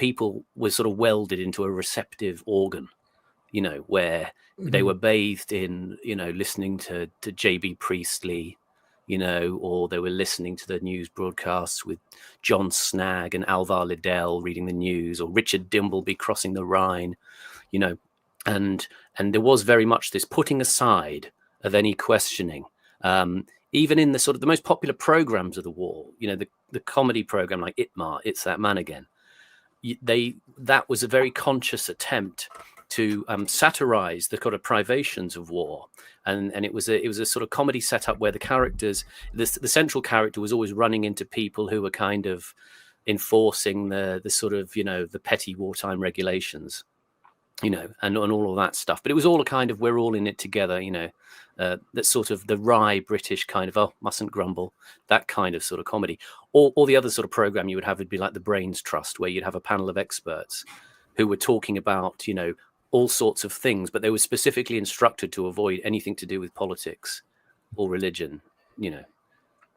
people were sort of welded into a receptive organ, where they were bathed in, listening to J.B. Priestley, or they were listening to the news broadcasts with John Snagg and Alvar Liddell reading the news, or Richard Dimbleby crossing the Rhine, and there was very much this putting aside of any questioning. Even in the sort of the most popular programs of the war, the comedy program like Itmar, It's That Man Again, that was a very conscious attempt to satirize the kind of privations of war, and it was a sort of comedy setup where the characters, the central character, was always running into people who were kind of enforcing the sort of the petty wartime regulations, and all of that stuff. But it was all a kind of, we're all in it together, that sort of the wry British kind of, oh, mustn't grumble, that kind of sort of comedy. Or the other sort of program you would have would be like the Brains Trust, where you'd have a panel of experts who were talking about, all sorts of things, but they were specifically instructed to avoid anything to do with politics or religion,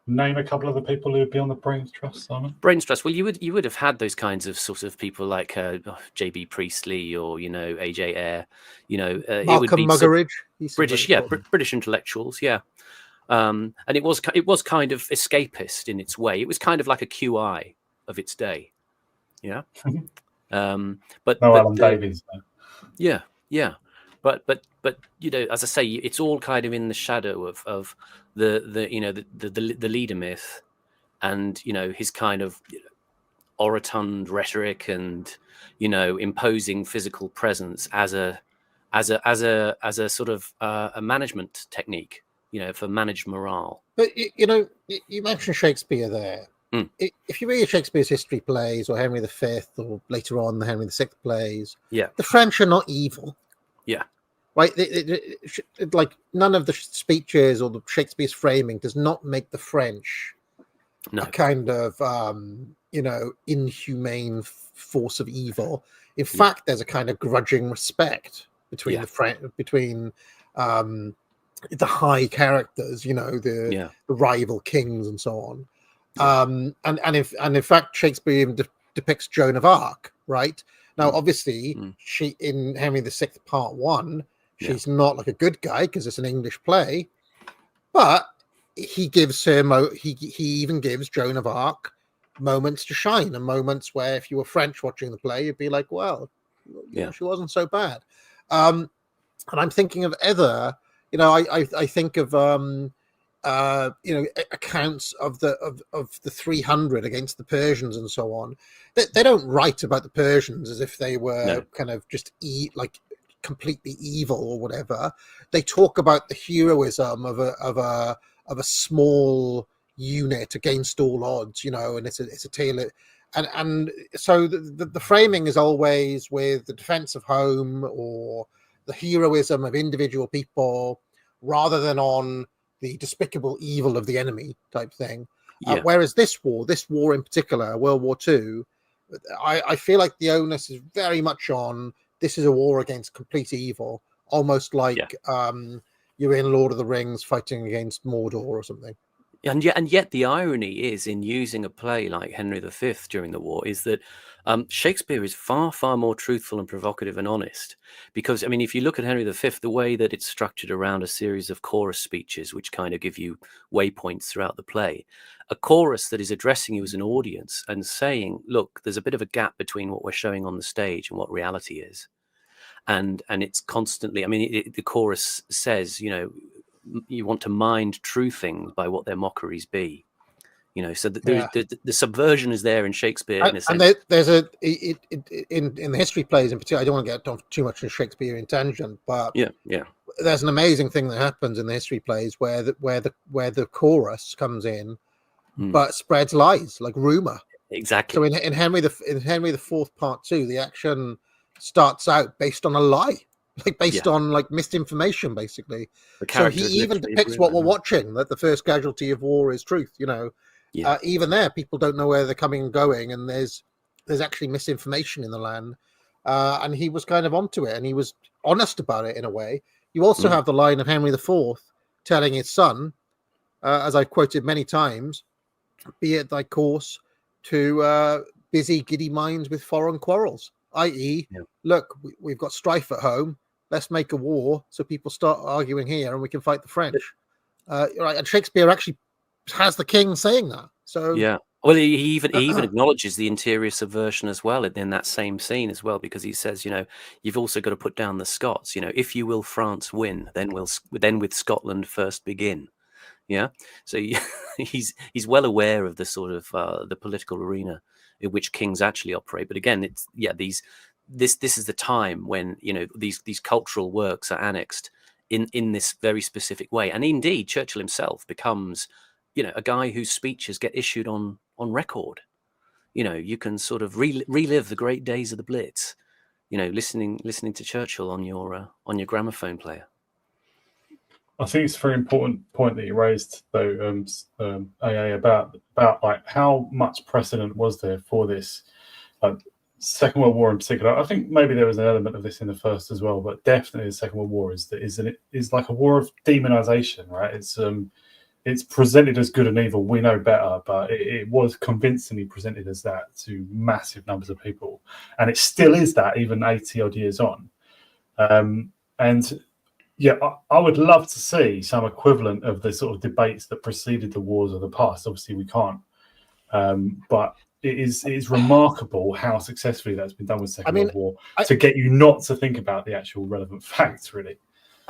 Name a couple of the people who would be on the Brains Trust, Simon. Brains Trust. Well, you would have had those kinds of sort of people like J.B. Priestley or A.J. Eyre. Malcolm Muggeridge, British, British intellectuals, yeah. And it was kind of escapist in its way. It was kind of like a QI of its day, yeah. But Alan Davies. No. Yeah. But as I say, it's all kind of in the shadow of the leader myth, and his kind of orotund rhetoric and imposing physical presence as a sort of a management technique, for managed morale. But you mentioned Shakespeare there. If you read Shakespeare's history plays or Henry V, or later on the Henry VI plays, the French are not evil. Yeah. Right? Like none of the speeches or the Shakespeare's framing does not make the French a kind of, inhumane force of evil. In fact, there's a kind of grudging respect between the high characters, the rival kings and so on. And in fact, Shakespeare even depicts Joan of Arc, right? Now, obviously, she in Henry VI Part 1, she's not like a good guy because it's an English play, but he gives her he even gives Joan of Arc moments to shine, and moments where if you were French watching the play, you'd be like, well, she wasn't so bad. And I'm thinking of other, I think of accounts of the 300 against the Persians and so on. They don't write about the Persians as if they were kind of just completely evil or whatever. They talk about the heroism of a small unit against all odds, and it's a tale. And so the framing is always with the defense of home or the heroism of individual people, rather than on the despicable evil of the enemy type thing. Whereas this war in particular, World War II, I feel like the onus is very much on, this is a war against complete evil, almost like you're in Lord of the Rings fighting against Mordor or something. And yet the irony is, in using a play like Henry V during the war, is that Shakespeare is far, far more truthful and provocative and honest. Because, I mean, if you look at Henry V, the way that it's structured around a series of chorus speeches, which kind of give you waypoints throughout the play, a chorus that is addressing you as an audience and saying, look, there's a bit of a gap between what we're showing on the stage and what reality is. And it's constantly, I mean, the chorus says, you want to mind true things by what their mockeries be, so the subversion is there in Shakespeare. In a sense. And there's in the history plays in particular, I don't want to get too much in Shakespearean tangent, but there's an amazing thing that happens in the history plays where the chorus comes in, but spreads lies, like rumor. Exactly. So in Henry IV Part 2, the action starts out based on a lie. Like based on like misinformation, basically. So he even depicts what we're watching, that the first casualty of war is truth. Even there, people don't know where they're coming and going, and there's actually misinformation in the land. And he was kind of onto it, and he was honest about it in a way. You also have the line of Henry IV telling his son, as I've quoted many times, "Be it thy course to busy, giddy minds with foreign quarrels, i.e., look, we've got strife at home. Let's make a war so people start arguing here and we can fight the French. Right, and Shakespeare actually has the king saying that. So yeah. Well, he even acknowledges the interior subversion as well in that same scene as well, because he says, you've also got to put down the Scots. If you will France win, then with Scotland first begin. Yeah. So he's well aware of the sort of the political arena in which kings actually operate. But again, this is the time when these cultural works are annexed in this very specific way, and indeed Churchill himself becomes a guy whose speeches get issued on record. You can sort of relive the great days of the Blitz, listening to Churchill on your gramophone player. I think it's a very important point that you raised, though, AA, about like how much precedent was there for this Second World War in particular. I think maybe there was an element of this in the first as well, but definitely the Second World War is like a war of demonization, right? It's presented as good and evil. We know better, but it was convincingly presented as that to massive numbers of people, and it still is that even 80 odd years on. And yeah, I would love to see some equivalent of the sort of debates that preceded the wars of the past. Obviously, we can't, but it is remarkable how successfully that's been done with Second World War to get you not to think about the actual relevant facts, really.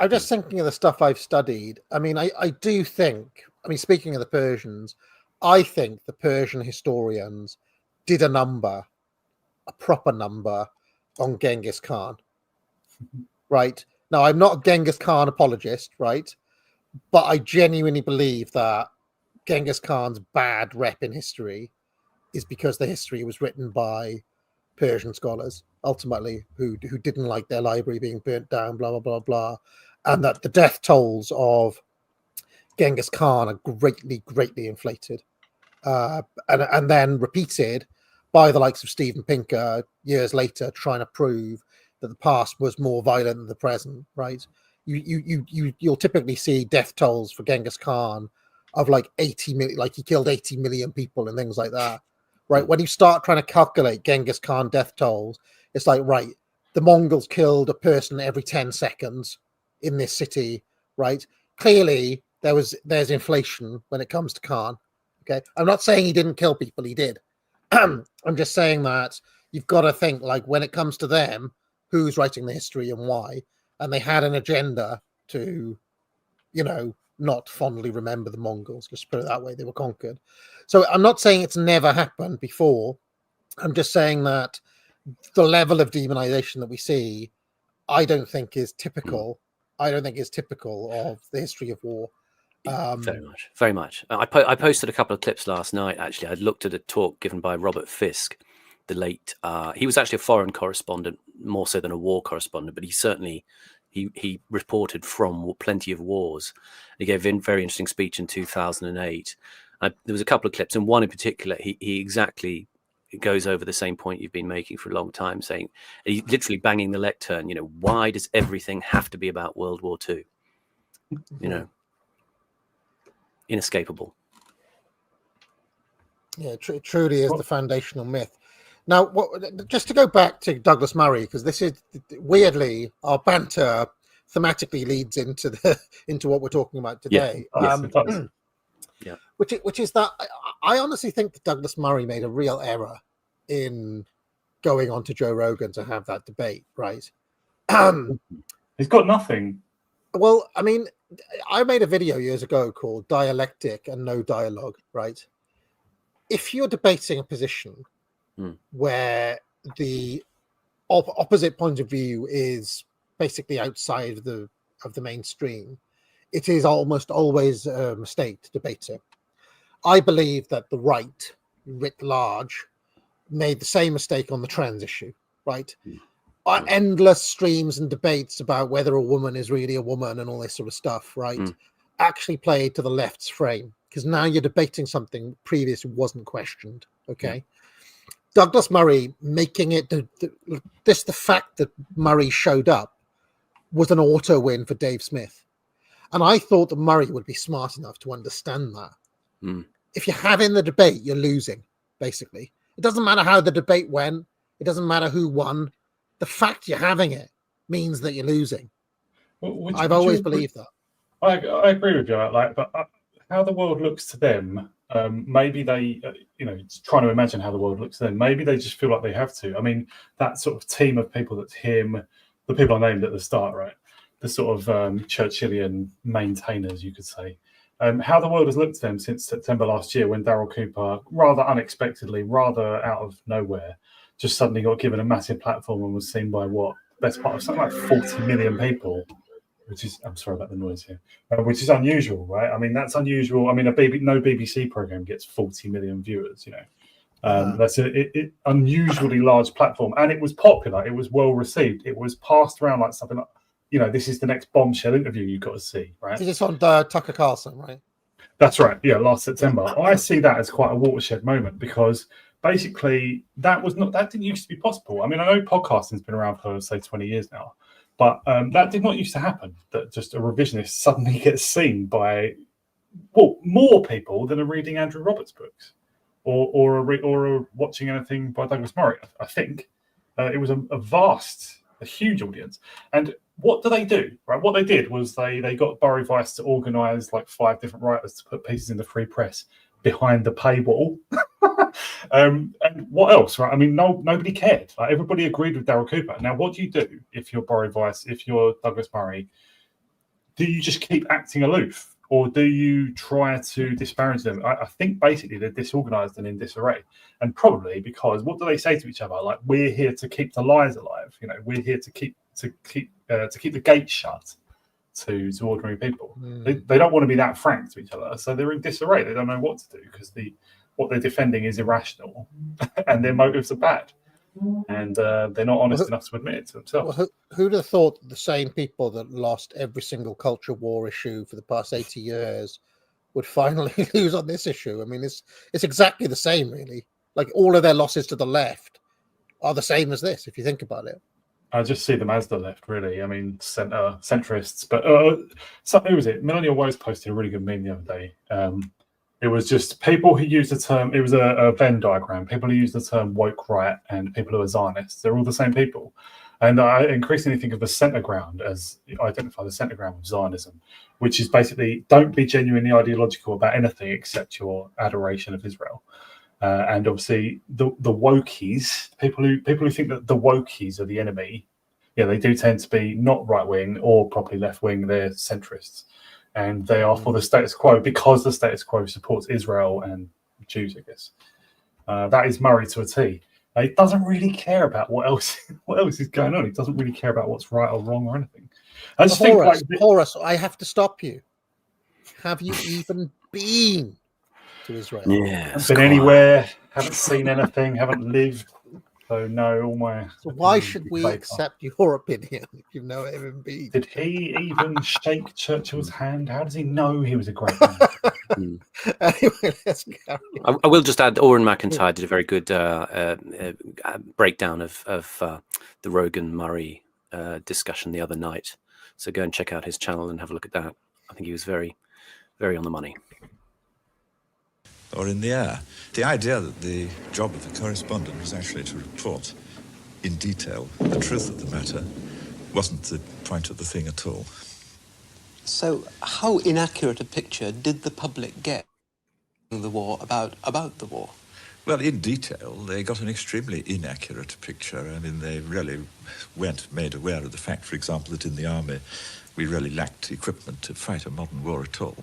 I'm just thinking of the stuff I've studied. I do think, speaking of the Persians, I think the Persian historians did a proper number on Genghis Khan, right? Now, I'm not a Genghis Khan apologist, right? But I genuinely believe that Genghis Khan's bad rep in history is because the history was written by Persian scholars, ultimately, who didn't like their library being burnt down, blah, blah, blah, blah. And that the death tolls of Genghis Khan are greatly, greatly inflated. And then repeated by the likes of Steven Pinker years later, trying to prove that the past was more violent than the present, right? You'll typically see death tolls for Genghis Khan of like 80 million, like he killed 80 million people and things like that, right? When you start trying to calculate Genghis Khan death tolls, it's like, right, the Mongols killed a person every 10 seconds in this city, right? Clearly, there's inflation when it comes to Khan. Okay, I'm not saying he didn't kill people; he did. I'm just saying that you've got to think, like, when it comes to them, who's writing the history and why, and they had an agenda to, not fondly remember the Mongols. Just put it that way; they were conquered. So I'm not saying it's never happened before. I'm just saying that the level of demonization that we see, I don't think is typical. I don't think is typical of the history of war. Very much. I posted a couple of clips last night. Actually, I looked at a talk given by Robert Fisk, the late. He was actually a foreign correspondent, more so than a war correspondent, but he certainly he reported from plenty of wars. He gave a very interesting speech in 2008. There was a couple of clips, and one in particular, he exactly goes over the same point you've been making for a long time, saying he's literally banging the lectern. Why does everything have to be about World War II? Inescapable. Yeah, truly is the foundational myth. Now, just to go back to Douglas Murray, because this is weirdly our banter thematically leads into what we're talking about today. Yes, it does. Yeah, which is that I honestly think that Douglas Murray made a real error in going on to Joe Rogan to have that debate, right? He's got nothing. Well, I made a video years ago called Dialectic and No Dialogue, right? If you're debating a position where the opposite point of view is basically outside of the mainstream, it is almost always a mistake to debate it. I believe that the right, writ large, made the same mistake on the trans issue, right? Endless streams and debates about whether a woman is really a woman and all this sort of stuff, right? Actually played to the left's frame, because now you're debating something previously wasn't questioned. Okay. Douglas Murray making it the fact that Murray showed up was an auto win for Dave Smith. And I thought that Murray would be smart enough to understand that. If you're having the debate, you're losing, basically. It doesn't matter how the debate went. It doesn't matter who won. The fact you're having it means that you're losing. I've always believed that. I agree with you. Like, but how the world looks to them, maybe they, trying to imagine how the world looks to them. Maybe they just feel like they have to. I mean, that sort of team of people that's him, the people I named at the start, right? The sort of Churchillian maintainers, you could say. How the world has looked to them since September last year, when Daryl Cooper, rather unexpectedly, rather out of nowhere, just suddenly got given a massive platform and was seen by best part of something like 40 million people, which is, I'm sorry about the noise here, which is unusual, right? I mean, that's unusual. I mean, no BBC program gets 40 million viewers, That's an unusually large platform, and it was popular. It was well received. It was passed around like something like, this is the next bombshell interview you've got to see, right? It's on Tucker Carlson, right? That's right. Yeah, last September. I see that as quite a watershed moment, because basically that didn't used to be possible. I mean, I know podcasting's been around for, say, 20 years now, but that did not used to happen, that just a revisionist suddenly gets seen by, more people than are reading Andrew Roberts' books or are watching anything by Douglas Murray. I think it was a huge audience. And what do they do? Right, what they did was they got Barry Weiss to organise like 5 different writers to put pieces in the Free Press behind the paywall. And what else? Right? I mean, nobody cared. Like, everybody agreed with Daryl Cooper. Now, what do you do if you're Barry Weiss, if you're Douglas Murray? Do you just keep acting aloof, or do you try to disparage them? I think basically they're disorganised and in disarray, and probably because what do they say to each other? Like, we're here to keep the lies alive. We're here to keep the gates shut to ordinary people. They don't want to be that frank to each other, so they're in disarray. They don't know what to do, because what they're defending is irrational and their motives are bad, and they're not honest enough to admit it to themselves. Well, who'd have thought that the same people that lost every single culture war issue for the past 80 years would finally lose on this issue? I mean, it's exactly the same, really. Like, all of their losses to the left are the same as this, if you think about it. I just see them as the left, really. I mean, centrists. But who was it? Melania Woes posted a really good meme the other day. It was just people who use the term, it was a Venn diagram, people who use the term woke right and people who are Zionists. They're all the same people. And I increasingly think of the centre ground as, identify the centre ground with Zionism, which is basically, don't be genuinely ideological about anything except your adoration of Israel. And obviously the wokies, people who think that the wokies are the enemy, they do tend to be not right-wing or properly left-wing. They're centrists. And they are for the status quo, because the status quo supports Israel and Jews, I guess. That is Murray to a T. He doesn't really care about what else is going on. He doesn't really care about what's right or wrong or anything. I just Horace, I have to stop you. Have you even been to Israel? Yeah, been anywhere, haven't seen anything, haven't lived. So no, all my. So why should we accept your opinion if you've never even been? Did he even shake Churchill's hand? How does he know he was a great man? Anyway, let's carry on. I will just add, Oren McIntyre did a very good breakdown of the Rogan Murray discussion the other night. So go and check out his channel and have a look at that. I think he was very, very on the money. Or in the air. The idea that the job of the correspondent was actually to report in detail the truth of the matter wasn't the point of the thing at all. So how inaccurate a picture did the public get of the war about the war? Well, in detail, they got an extremely inaccurate picture. I mean, they really weren't made aware of the fact, for example, that in the army we really lacked equipment to fight a modern war at all.